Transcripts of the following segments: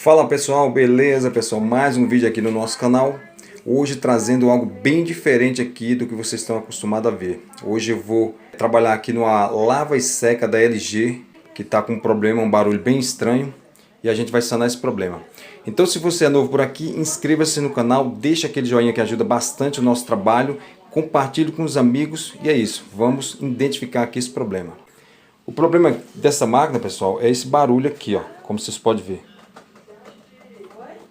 Fala pessoal, beleza pessoal? Mais um vídeo aqui no nosso canal. Hoje trazendo algo bem diferente aqui do que vocês estão acostumados a ver. Hoje eu vou trabalhar aqui numa lava e seca da LG, que está com um problema, um barulho bem estranho. E a gente vai sanar esse problema. Então se você é novo por aqui, inscreva-se no canal, deixa aquele joinha que ajuda bastante o nosso trabalho. Compartilhe com os amigos e é isso. Vamos identificar aqui esse problema. O problema dessa máquina, pessoal, é esse barulho aqui, ó, como vocês podem ver.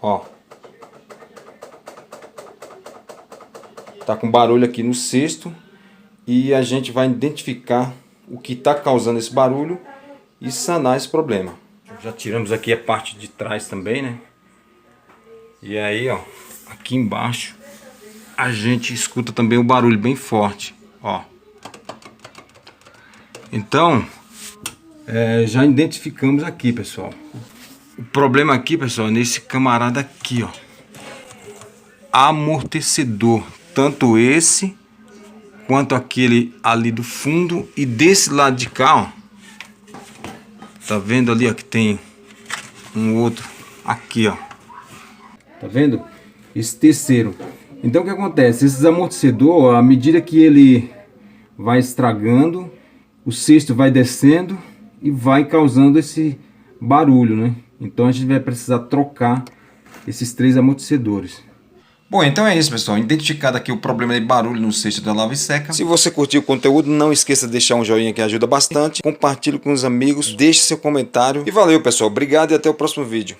Ó, tá com barulho aqui no cesto e a gente vai identificar o que está causando esse barulho e sanar esse problema. Já tiramos aqui a parte de trás também, né? E aí, ó, aqui embaixo a gente escuta também o barulho bem forte, ó. Então, já identificamos aqui, pessoal. O problema aqui, pessoal, é nesse camarada aqui, ó. Amortecedor. Tanto esse, quanto aquele ali do fundo. E desse lado de cá, ó. Tá vendo ali, ó, que tem um outro aqui, ó. Tá vendo? Esse terceiro. Então o que acontece? Esses amortecedor, à medida que ele vai estragando, o cesto vai descendo e vai causando esse barulho, né? Então a gente vai precisar trocar esses 3 amortecedores. Bom, então é isso, pessoal. Identificado aqui o problema de barulho no cesto da lava e seca. Se você curtiu o conteúdo, não esqueça de deixar um joinha que ajuda bastante. Compartilhe com os amigos, deixe seu comentário. E valeu, pessoal. Obrigado e até o próximo vídeo.